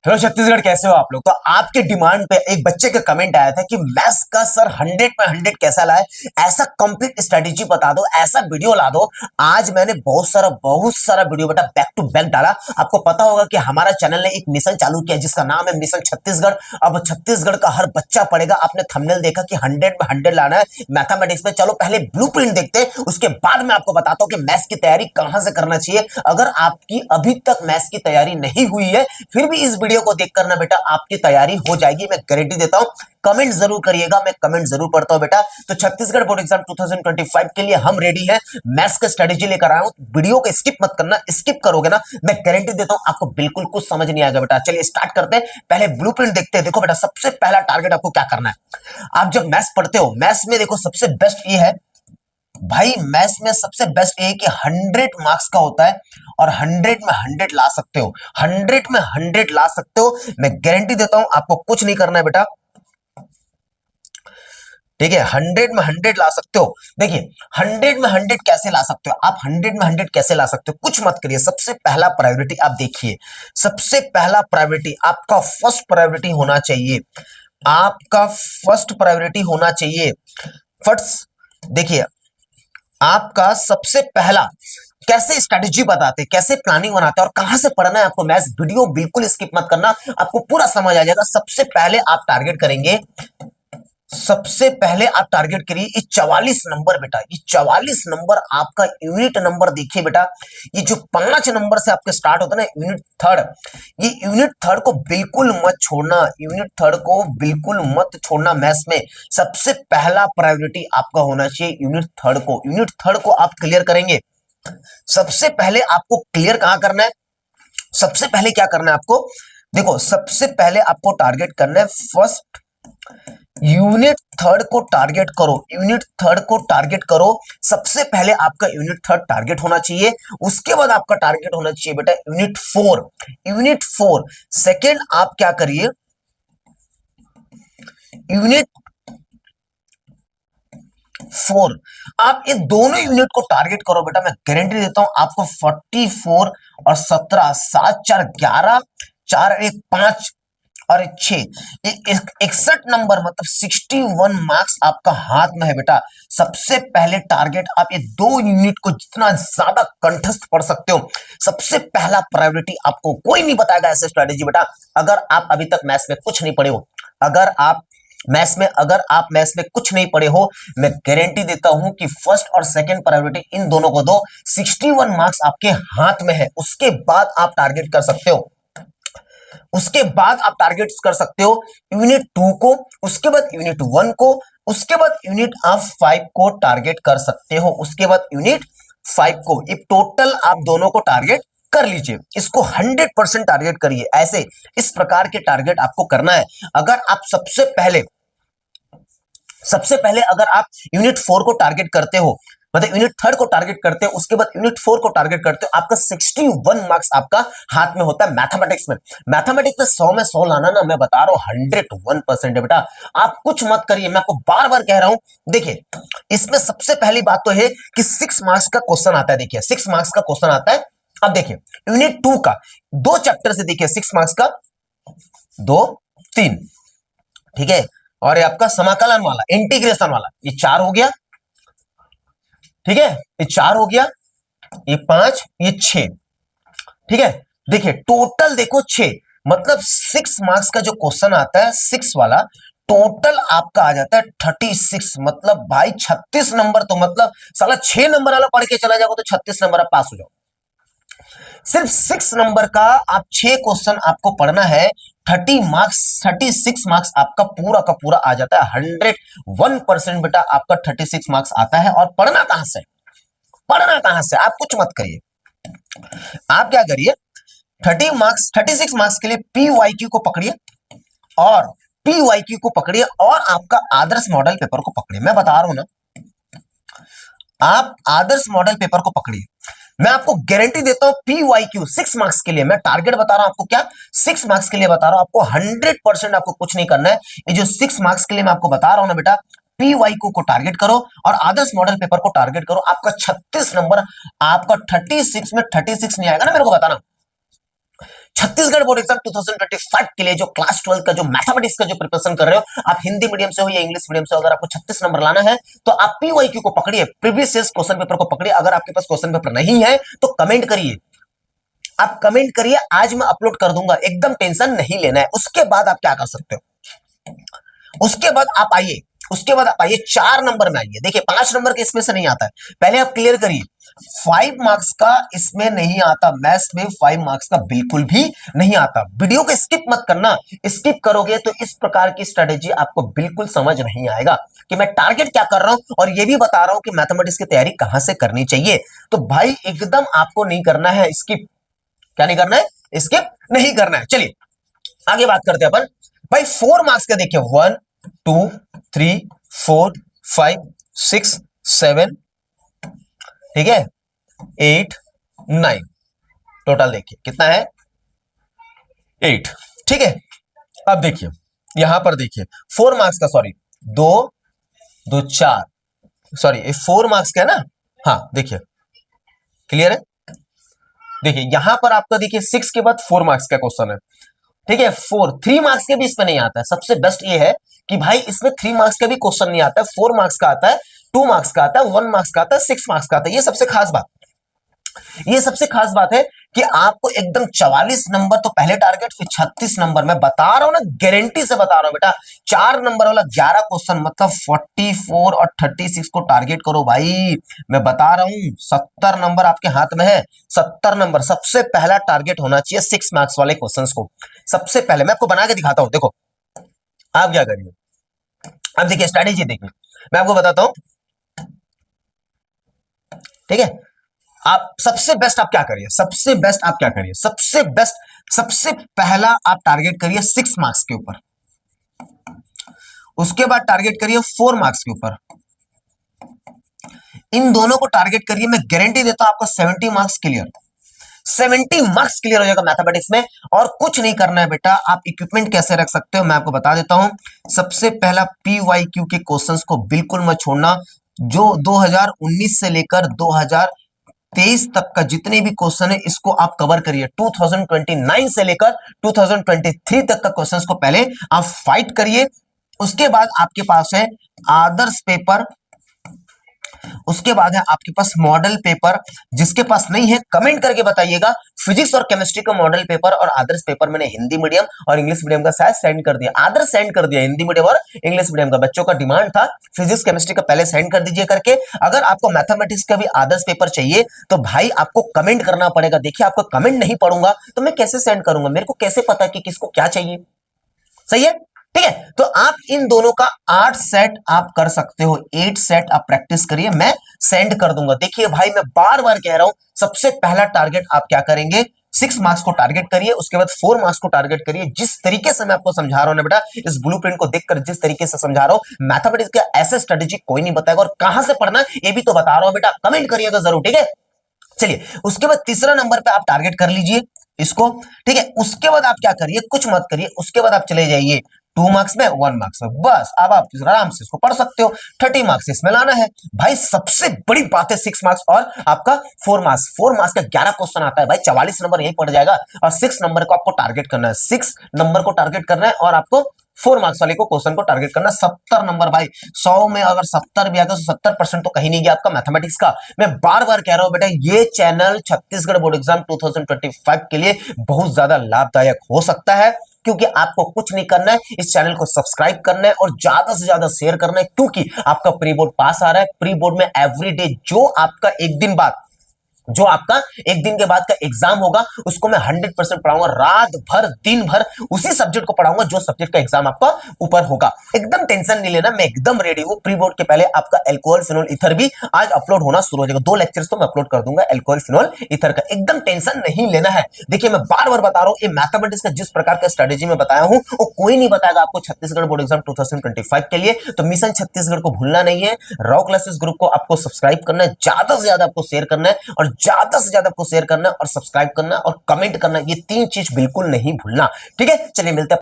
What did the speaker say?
Hello Chhattisgarh, कैसे हो आप लोग। तो आपके डिमांड पे एक बच्चे का कमेंट आया था कि मैथ्स का सर 100 में 100 कैसा लाए, ऐसा कंप्लीट स्ट्रेटेजी बता दो, ऐसा वीडियो ला दो। आज मैंने बहुत सारा वीडियो बेटा बैक टू बैक डाला। आपको पता होगा कि हमारा चैनल ने एक मिशन चालू किया जिसका नाम है मिशन छत्तीसगढ़। अब छत्तीसगढ़ का हर बच्चा पढ़ेगा। आपने थंबनेल देखा कि 100 में 100 लाना है मैथमेटिक्स में। चलो पहले ब्लूप्रिंट देखते हैं, उसके बाद मैं आपको बताता हूं कि मैथ्स की तैयारी कहां से करना चाहिए। अगर आपकी अभी तक मैथ्स की तैयारी नहीं हुई है, फिर भी इस वीडियो को देखकर ना बेटा आपकी तैयारी हो जाएगी, मैं गारंटी देता हूं। कमेंट जरूर करिएगा, मैं कमेंट जरूर पढ़ता हूं बेटा। तो छत्तीसगढ़ बोर्ड एग्जाम 2025 के लिए हम रेडी हैं। मैथ्स का स्ट्रेटेजी लेकर आया हूं। वीडियो को स्किप मत करना, स्किप करोगे ना मैं गारंटी देता हूं आपको बिल्कुल कुछ समझ नहीं आएगा बेटा। चलिए स्टार्ट करते हैं, पहले ब्लूप्रिंट देखते हैं। देखो बेटा, सबसे पहला टारगेट आपको क्या करना है। आप जब मैथ्स पढ़ते हो, मैथ्स में देखो सबसे बेस्ट ये है भाई, मैथ्स में सबसे बेस्ट ये कि 100 मार्क्स का होता है और 100 में 100 ला सकते हो। 100 में 100 ला सकते हो, मैं गारंटी देता हूं। आपको कुछ नहीं करना है बेटा, ठीक है। 100 में 100 ला सकते हो। देखिए 100 में 100 कैसे ला सकते हो आप, 100 में 100 कैसे ला सकते हो, कुछ मत करिए। सबसे पहला प्रायोरिटी आप देखिए, सबसे पहला प्रायोरिटी आपका फर्स्ट प्रायोरिटी होना चाहिए। आपका फर्स्ट प्रायोरिटी होना चाहिए। फर्स्ट देखिए, आपका सबसे पहला कैसे स्ट्रेटेजी बताते, कैसे प्लानिंग बनाते हैं और कहां से पढ़ना है आपको मैथ्स, वीडियो बिल्कुल स्किप मत करना, आपको पूरा समझ आ जाएगा। सबसे पहले आप टारगेट करेंगे, सबसे पहले आप टारगेट करिए ये 44 नंबर बेटा। ये 44 नंबर आपका यूनिट नंबर देखिए बेटा। ये जो 5 नंबर से आपके स्टार्ट होता है ना, यूनिट थर्ड, ये यूनिट थर्ड को बिल्कुल मत छोड़ना, यूनिट थर्ड को बिल्कुल मत छोड़ना। मैथ्स में सबसे पहला प्रायोरिटी आपका होना चाहिए यूनिट थर्ड को। यूनिट थर्ड को आप क्लियर करेंगे। सबसे पहले आपको क्लियर कहां करना है, सबसे पहले क्या करना है आपको, देखो सबसे पहले आपको टारगेट करना है फर्स्ट यूनिट थर्ड को टारगेट करो, यूनिट थर्ड को टारगेट करो। सबसे पहले आपका यूनिट थर्ड टारगेट होना चाहिए। उसके बाद आपका टारगेट होना चाहिए बेटा unit four, unit four. Second आप क्या करिए, यूनिट फोर, आप ये दोनों यूनिट को टारगेट करो बेटा। मैं गारंटी देता हूं आपको 44 और 17, 7 4 11, 4 1 5 और 6, 61 नंबर मतलब 61 मार्क्स आपका हाथ में है बेटा। सबसे पहले टारगेट आप ये दो यूनिट को जितना ज्यादा कंठस्थ पढ़ सकते हो, सबसे पहला प्रायोरिटी आपको कोई नहीं बताएगा ऐसे स्ट्रेटेजी बेटा। अगर आप अभी तक मैथ्स में कुछ नहीं पढ़े हो, अगर आप मैथ्स में कुछ नहीं पढ़े हो, मैं गारंटी देता हूं कि फर्स्ट और सेकंड प्रायोरिटी इन दोनों को दो। 61 मार्क्स आपके हाथ में है, उसके बाद आप टारगेट कर सकते हो, उसके बाद आप टारगेट कर सकते हो यूनिट टू को, उसके बाद यूनिट वन को, उसके बाद यूनिट आप 5 को टारगेट कर सकते हो, उसके बाद यूनिट 5 को। ये टोटल आप दोनों को टारगेट कर लीजिए, इसको 100% टारगेट करिए। ऐसे इस प्रकार के टारगेट आपको करना है। अगर आप सबसे पहले अगर आप यूनिट 4 को टारगेट करते हो, मतलब यूनिट थर्ड को टारगेट करते हो, उसके बाद यूनिट 4 को टारगेट करते हो, आपका 61 मार्क्स आपका हाथ में होता है मैथमेटिक्स में। मैथमेटिक्स में 100 में 100 लाना ना, मैं बता रहा हूं 101% है बेटा। आप कुछ मत करिए, मैं आपको बार बार कह रहा हूं। देखिए इसमें सबसे पहली बात तो है कि 6 मार्क्स का क्वेश्चन आता है। देखिए 6 मार्क्स का क्वेश्चन आता है। अब देखिए यूनिट 2 का दो चैप्टर से, देखिए 6 मार्क्स का 2 3, ठीक है। और ये आपका समाकलन वाला, इंटीग्रेशन वाला, ये 4 हो गया, ठीक है। ये 4 हो गया, ये 5, ये 6, ठीक है। देखिए टोटल देखो 6, मतलब 6 मार्क्स का जो क्वेश्चन आता है 6 वाला, टोटल आपका आ जाता है 36। मतलब भाई 36 नंबर, तो मतलब साला 6 नंबर वाला पढ़ के चला जाओगे तो 36 नंबर आप पास हो जाओ। सिर्फ 6 नंबर का आप 6 क्वेश्चन आपको पढ़ना है, 36 मार्क्स आपका पूरा का पूरा आ जाता है। 101% बेटा आपका 36 मार्क्स आता है। और पढ़ना कहां से, पढ़ना कहां से, आप कुछ मत करिए। आप क्या करिए, 36 मार्क्स के लिए पीवाईक्यू को पकड़िए, और पीवाईक्यू को पकड़िए और आपका आदर्श मॉडल पेपर को पकड़िए। मैं बता रहा हूं ना, आप आदर्श मॉडल पेपर को पकड़िए। मैं आपको गारंटी देता हूं पीवाईक्यू 6 मार्क्स के लिए, मैं टारगेट बता रहा हूं आपको, क्या 6 मार्क्स के लिए बता रहा हूं आपको। 100% आपको कुछ नहीं करना है। ये जो 6 मार्क्स के लिए मैं आपको बता रहा हूं ना बेटा, पीवाईक्यू को टारगेट करो और आदर्श मॉडल पेपर को टारगेट करो। आपका 36 नंबर, आपका 36 में 36 नहीं आएगा ना, मेरे को बताना। छत्तीसगढ़ बोर्ड एग्जाम 2025 के लिए जो क्लास 12 का जो मैथमेटिक्स का जो प्रिपरेशन कर रहे हो, आप हिंदी मीडियम से हो या इंग्लिश मीडियम से हो, अगर आपको 36 नंबर लाना है तो आप पीवाईक्यू को पकड़िए, प्रीवियस ईयर क्वेश्चन पेपर को पकड़िए। अगर आपके पास क्वेश्चन पेपर नहीं है तो कमेंट करिए, आप कमेंट करिए, आज मैं अपलोड कर दूंगा, एकदम टेंशन नहीं लेना है। उसके बाद आप क्या कर सकते हो, उसके बाद आप आइए, उसके बाद आप आइए 4 नंबर में आइए। देखिए 5 नंबर के इसमें से नहीं आता है, पहले आप क्लियर करिए। 5 मार्क्स का इसमें नहीं आता, मैथ्स में 5 मार्क्स का बिल्कुल भी नहीं आता। वीडियो को स्किप मत करना, स्किप करोगे तो इस प्रकार की स्ट्रेटेजी आपको बिल्कुल समझ नहीं आएगा कि मैं टारगेट क्या कर रहा हूं, और ये भी बता रहा हूं कि मैथमेटिक्स की तैयारी कहां से करनी चाहिए। तो भाई एकदम आपको नहीं करना है स्किप, क्या नहीं करना है, स्किप नहीं करना है। चलिए आगे बात करते हैं अपन। भाई 4 मार्क्स का देखिए 1 2 3 4 5 6 7, ठीक है, 8 9, टोटल देखिए कितना है 8, ठीक है। अब देखिए यहां पर देखिए 4 मार्क्स का, सॉरी 2 2 4, सॉरी 4 मार्क्स का है ना, हाँ देखिए क्लियर है। देखिए यहां पर आपका देखिए 6 के बाद 4 मार्क्स का क्वेश्चन है, ठीक है। 3 मार्क्स के भी इसमें नहीं आता है। सबसे बेस्ट ये है कि भाई इसमें 3 मार्क्स का भी क्वेश्चन नहीं आता है, 4 मार्क्स का आता है, 2 मार्क्स का आता है, 1 मार्क्स का आता है, 6 मार्क्स का आता है। ये सबसे खास बात, ये सबसे खास बात है कि आपको एकदम 44 नंबर तो पहले टारगेट, फिर 36 नंबर, मैं बता रहा हूं ना, गारंटी से बता रहा हूं बेटा। 4 नंबर वाला 11 क्वेश्चन मतलब 44 और 36 को टारगेट करो भाई। मैं बता रहा हूं 70 नंबर आपके हाथ में है, 70 नंबर सबसे पहला टारगेट होना चाहिए 6 मार्क्स वाले क्वेश्चंस को। सबसे पहले मैं आपको बना के दिखाता हूं, देखो आप क्या करिए। अब देखिए स्ट्रेटेजी देखिए, मैं आपको बताता हूं, ठीक है। आप सबसे बेस्ट आप क्या करिए, सबसे बेस्ट आप क्या करिए, सबसे बेस्ट, सबसे पहला आप टारगेट करिए 6 मार्क्स के ऊपर, उसके बाद टारगेट करिए 4 मार्क्स के ऊपर। इन दोनों को टारगेट करिए, मैं गारंटी देता हूं आपका 70 मार्क्स क्लियर, 70 मार्क्स क्लियर हो जाएगा मैथमेटिक्स में। और कुछ नहीं करना है बेटा, आप इक्विपमेंट कैसे रख सकते हो मैं आपको बता देता हूं। सबसे पहला पीवाईक्यू के क्वेश्चंस को बिल्कुल मत छोड़ना, जो 2019 से लेकर 2023 तक का जितने भी क्वेश्चन है इसको आप कवर करिए। 2029 से लेकर 2023 तक का क्वेश्चंस को पहले आप फाइट करिए। उसके बाद आपके पास है आदर्श पेपर, उसके बाद है आपके पास मॉडल पेपर। जिसके पास नहीं है कमेंट करके बताइएगा। फिजिक्स और केमिस्ट्री का मॉडल पेपर और आदर्श पेपर मैंने हिंदी मीडियम और इंग्लिश मीडियम का शायद सेंड कर दिया, आदर्श सेंड कर दिया, हिंदी मीडियम और इंग्लिश मीडियम का बच्चों का डिमांड था फिजिक्स केमिस्ट्री का पहले सेंड कर दीजिए करके। अगर आपको मैथमेटिक्स का भी आदर्श पेपर चाहिए तो भाई आपको कमेंट करना पड़ेगा। देखिए आपको कमेंट नहीं पढ़ूंगा तो मैं कैसे सेंड करूंगा, मेरे को कैसे पता कि किसको क्या चाहिए, सही है, ठीक है। तो आप इन दोनों का 8 सेट आप कर सकते हो, 8 सेट आप प्रैक्टिस करिए, मैं सेंड कर दूंगा। देखिए भाई मैं बार बार कह रहा हूं, सबसे पहला टारगेट आप क्या करेंगे, 6 मार्क्स को टारगेट करिए, उसके बाद 4 मार्क्स को टारगेट करिए। जिस तरीके से मैं आपको समझा रहा हूं ना बेटा, इस ब्लूप्रिंट को देखकर जिस तरीके से समझा रहा हूं, मैथमेटिक्स का ऐसे स्ट्रेटेजी कोई नहीं बताएगा, और कहां से पढ़ना ये भी तो बता रहा हूं बेटा, कमेंट करिएगा जरूर, ठीक है। चलिए उसके बाद तीसरा नंबर पे आप टारगेट कर लीजिए इसको, ठीक है। उसके बाद आप क्या करिए, कुछ मत करिए, उसके बाद आप चले जाइए 2 मार्क्स में, 1 मार्क्स में, बस अब आप आराम से इसको पढ़ सकते हो। 30 मार्क्स इसमें लाना है भाई। सबसे बड़ी बात है 6 मार्क्स और आपका 4 मार्क्स, 4 मार्क्स का 11 क्वेश्चन आता है भाई, 44 नंबर यही पड़ जाएगा। और 6 नंबर को आपको टारगेट करना है, 6 नंबर को टारगेट करना है, और आपको 4 मार्क्स वाले को क्वेश्चन को टारगेट करना। 70 नंबर भाई, 100 में अगर 70 भी आ गया तो 70% तो कहीं नहीं गया आपका मैथमेटिक्स का। मैं बार बार कह रहा हूं बेटा, ये चैनल छत्तीसगढ़ बोर्ड एग्जाम 2025 के लिए बहुत ज्यादा लाभदायक हो सकता है, क्योंकि आपको कुछ नहीं करना है, इस चैनल को सब्सक्राइब करना है और ज्यादा से ज्यादा शेयर करना है, क्योंकि आपका प्री बोर्ड पास आ रहा है। प्री बोर्ड में एवरीडे जो आपका एक दिन बाद, जो आपका एक दिन के बाद का एग्जाम होगा, उसको मैं 100% पढ़ाऊंगा, रात भर दिन भर उसी सब्जेक्ट को पढ़ाऊंगा जो सब्जेक्ट का एग्जाम आपका ऊपर होगा। एकदम टेंशन नहीं लेना, मैं एकदम रेडी हूं। प्री बोर्ड के पहले आपका अल्कोहल फिनोल ईथर भी आज अपलोड होना शुरू हो जाएगा, 2 लेक्चर्स तो मैं अपलोड कर दूंगा अल्कोहल फिनोल ईथर का, एकदम टेंशन नहीं लेना है। देखिए मैं बार बार बता रहा हूं, ये मैथमेटिक्स का जिस प्रकार का स्ट्रेटेजी में बताया हूं वो कोई नहीं बताएगा आपको छत्तीसगढ़ बोर्ड एग्जाम 2025 के लिए। तो मिशन छत्तीसगढ़ को भूलना नहीं है, रॉ क्लासेस ग्रुप को आपको सब्सक्राइब करना है, ज्यादा से ज्यादा आपको शेयर करना है, और ज्यादा से ज्यादा आपको शेयर करना है और सब्सक्राइब करना है और कमेंट करना है, ये 3 चीज बिल्कुल नहीं भूलना, ठीक है। चलिए मिलते हैं।